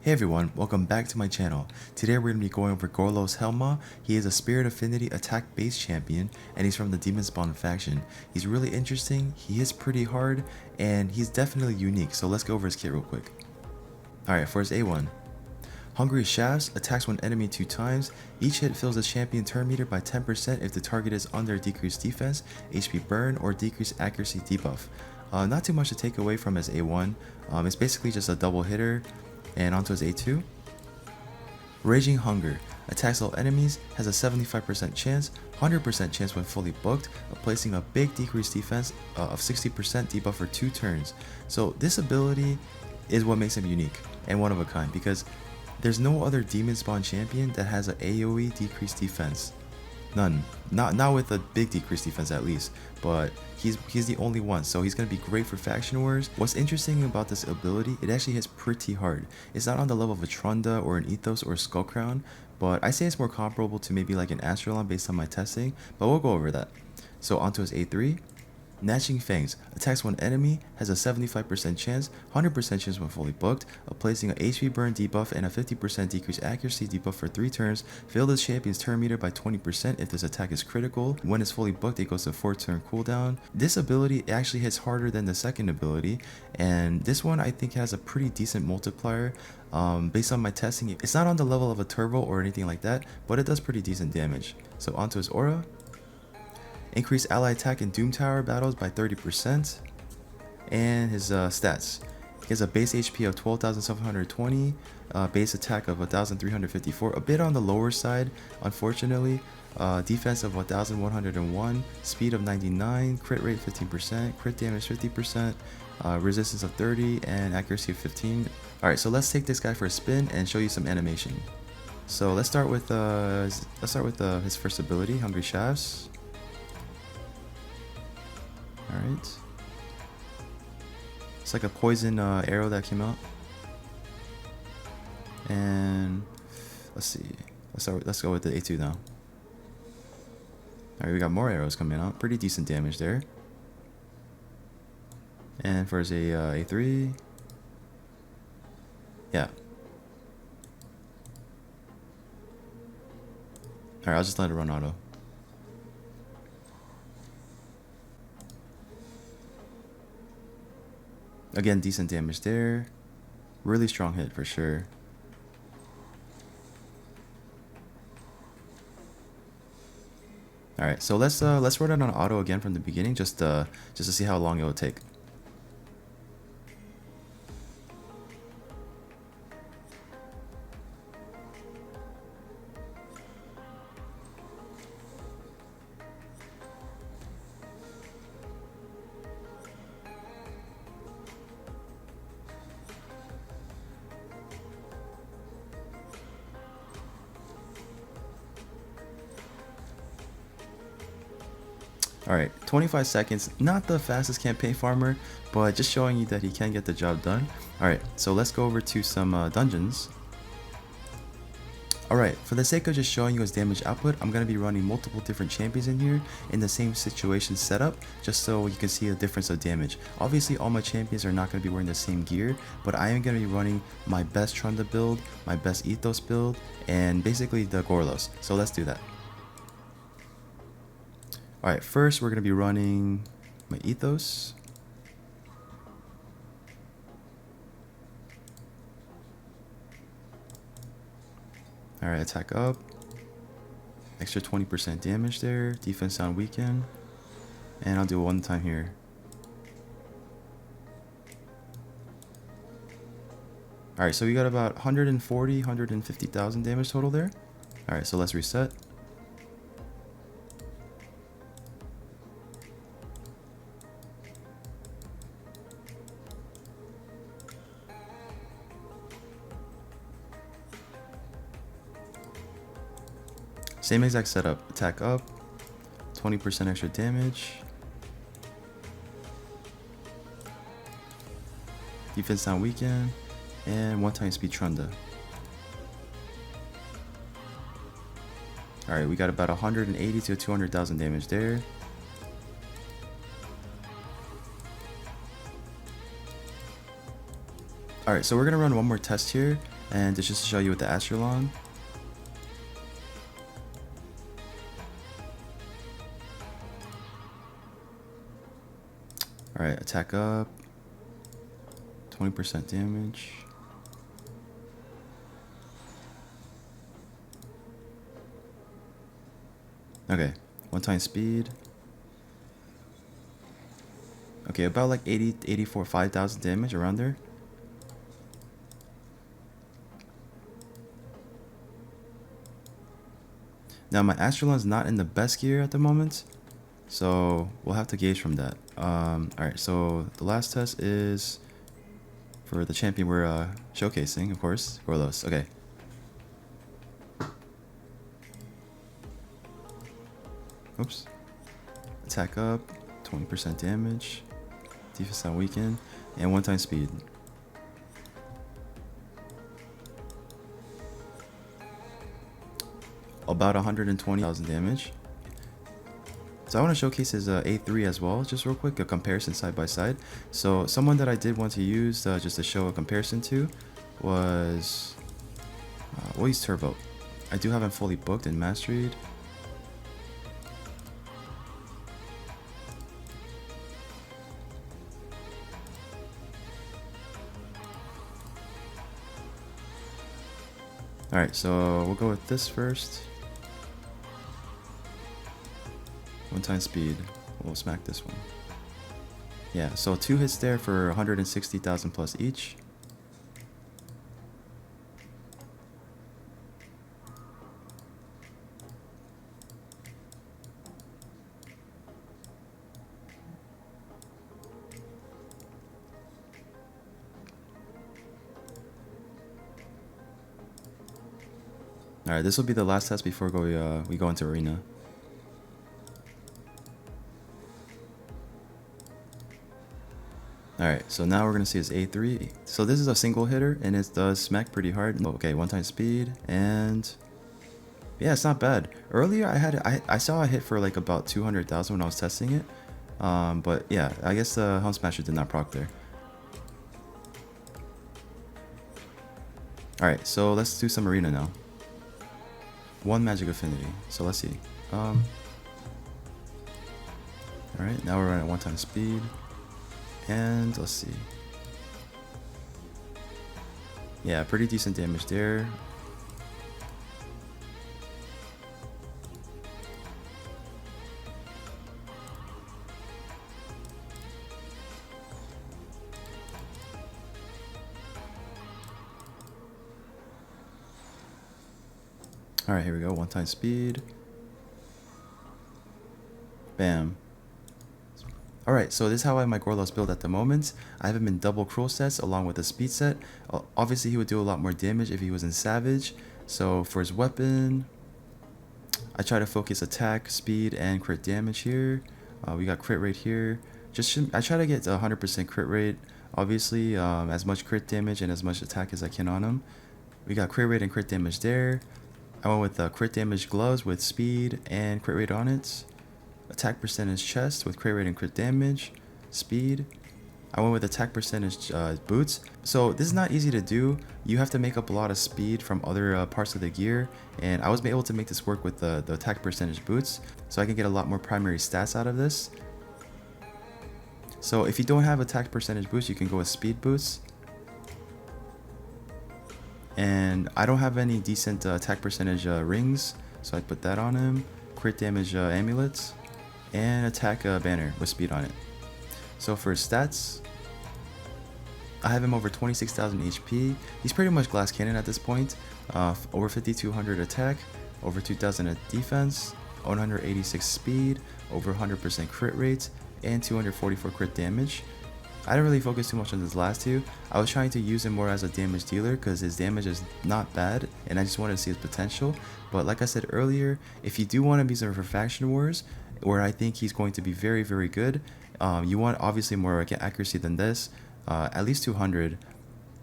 Hey everyone, welcome back to my channel. Today we're going to be going over Gorlos Hellmaw. He is a Spirit Affinity attack base champion and he's from the Demonspawn faction. He's really interesting, he is pretty hard, and he's definitely unique, so let's go over his kit real quick. Alright, for his A1. Hungry Shafts attacks one enemy 2 times. Each hit fills the champion turn meter by 10% if the target is under decreased defense, HP burn, or decreased accuracy debuff. Not too much to take away from his A1. It's basically just a double hitter. And onto his A2. Raging Hunger attacks all enemies, has a 75% chance, 100% chance when fully booked, of placing a big decreased defense of 60% debuff for 2 turns. So this ability is what makes him unique and one of a kind, because there's no other Demonspawn champion that has an AoE decreased defense. None. Not with a big decreased defense at least, but he's the only one, so he's going to be great for faction wars. What's interesting about this ability, it actually hits pretty hard. It's not on the level of a Trunda or an Ethos or a Skull Crown, but I say it's more comparable to maybe like an Astrolon based on my testing, but we'll go over that. So onto his A3. Gnashing Fangs attacks one enemy, has a 75% chance, 100% chance when fully booked, of placing a HP burn debuff and a 50% decreased accuracy debuff for 3 turns. Fill the champion's turn meter by 20% if this attack is critical. When it's fully booked, it goes to 4 turn cooldown. This ability actually hits harder than the second ability, and this one I think has a pretty decent multiplier. Based on my testing, it's not on the level of a Turbo or anything like that, but it does pretty decent damage. So onto his aura. Increase ally attack in Doom Tower battles by 30%. And his stats. He has a base HP of 12,720, base attack of 1,354, a bit on the lower side, unfortunately. Defense of 1,101, speed of 99, crit rate 15%, crit damage 50%, resistance of 30, and accuracy of 15. Alright, so let's take this guy for a spin and show you some animation. So let's start with his first ability, Hungry Shafts. Alright. It's like a poison arrow that came out. And let's see. Let's go with the A2 now. Alright, we got more arrows coming out. Pretty decent damage there. And for his A3. Yeah. Alright, I'll just let it run auto. Again, decent damage there. Really strong hit for sure. Alright, so let's run it on auto again from the beginning, just to see how long it will take. Alright, 25 seconds, not the fastest campaign farmer, but just showing you that he can get the job done. Alright, so let's go over to some dungeons. Alright, for the sake of just showing you his damage output, I'm going to be running multiple different champions in here in the same situation setup, just so you can see the difference of damage. Obviously, all my champions are not going to be wearing the same gear, but I am going to be running my best Trunda build, my best Ethos build, and basically the Gorlos. So let's do that. Alright, first we're going to be running my Ethos. Alright, attack up. Extra 20% damage there. Defense down weaken. And I'll do it one time here. Alright, so we got about 140, 150,000 damage total there. Alright, so let's reset. Same exact setup. Attack up, 20% extra damage. Defense down weaken, and 1-time speed Trunda. Alright, we got about 180 to 200,000 damage there. Alright, so we're going to run one more test here. And it's just to show you with the Astrolon. Alright, attack up. 20% damage. Okay, 1-time speed. Okay, about like 80, 84, 5,000 damage around there. Now my Astrolon's not in the best gear at the moment, so we'll have to gauge from that. Alright, so the last test is for the champion we're showcasing, of course, Gorlos. Okay. Oops. Attack up, 20% damage, defense not weakened, and 1-time speed. About 120,000 damage. So I want to showcase his A3 as well, just real quick, a comparison side by side. So someone that I did want to use just to show a comparison to was, we'll use Turbo. I do have him fully booked and mastered. Alright, so we'll go with this first. 1-time speed. We'll smack this one. Yeah, so 2 hits there for 160,000 plus each. Alright, this will be the last test before we go into arena. Alright, so now we're going to see his A3. So this is a single hitter, and it does smack pretty hard. Okay, 1-time speed, and yeah, it's not bad. Earlier, I saw a hit for like about 200,000 when I was testing it. But yeah, I guess the Helm Smasher did not proc there. Alright, so let's do some arena now. 1 magic affinity, so let's see. Alright, now we're at 1-time speed. And let's see. Yeah, pretty decent damage there. Alright, here we go. 1-time speed. Bam. Alright, so this is how I have my Gorlos build at the moment. I have him in double cruel sets along with a speed set. Obviously, he would do a lot more damage if he was in Savage. So for his weapon, I try to focus attack, speed, and crit damage here. We got crit rate here. I try to get 100% crit rate. Obviously, as much crit damage and as much attack as I can on him. We got crit rate and crit damage there. I went with crit damage gloves with speed and crit rate on it. Attack percentage chest with crit rate and crit damage. Speed. I went with attack percentage boots. So this is not easy to do. You have to make up a lot of speed from other parts of the gear. And I was able to make this work with the attack percentage boots. So I can get a lot more primary stats out of this. So if you don't have attack percentage boots, you can go with speed boots. And I don't have any decent attack percentage rings, so I put that on him. Crit damage amulets, and attack banner with speed on it. So for his stats, I have him over 26,000 HP. He's pretty much glass cannon at this point. Over 5,200 attack, over 2,000 at defense, 186 speed, over 100% crit rate, and 244 crit damage. I didn't really focus too much on this last two. I was trying to use him more as a damage dealer because his damage is not bad and I just wanted to see his potential. But like I said earlier, if you do want to use him for Faction Wars, where I think he's going to be very, very good, you want obviously more accuracy than this, at least 200.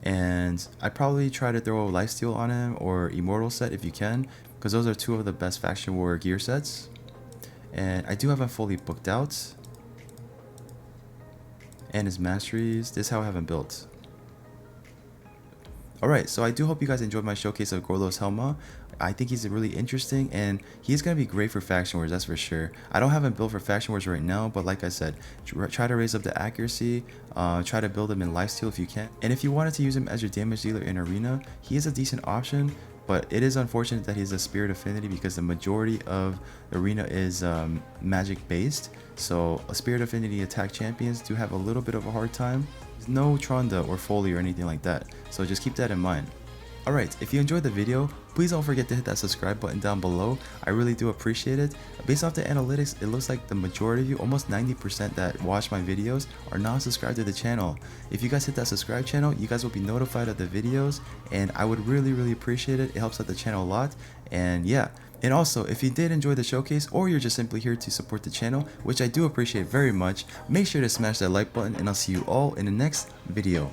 And I'd probably try to throw a Lifesteal on him or Immortal set if you can, because those are two of the best Faction War gear sets. And I do have him fully booked out. And his masteries, this is how I have him built. Alright, so I do hope you guys enjoyed my showcase of Gorlos Hellmaw. I think he's really interesting, and he's going to be great for Faction Wars, that's for sure. I don't have him built for Faction Wars right now, but like I said, try to raise up the accuracy, try to build him in lifesteal if you can. And if you wanted to use him as your damage dealer in Arena, he is a decent option, but it is unfortunate that he's a Spirit Affinity because the majority of Arena is magic based. So Spirit Affinity attack champions do have a little bit of a hard time. There's no Tronda or Foley or anything like that, so just keep that in mind. Alright, if you enjoyed the video, please don't forget to hit that subscribe button down below. I really do appreciate it. Based off the analytics, it looks like the majority of you, almost 90% that watch my videos, are not subscribed to the channel. If you guys hit that subscribe channel, you guys will be notified of the videos, and I would really appreciate it. It helps out the channel a lot, and yeah. And also, if you did enjoy the showcase, or you're just simply here to support the channel, which I do appreciate very much, make sure to smash that like button, and I'll see you all in the next video.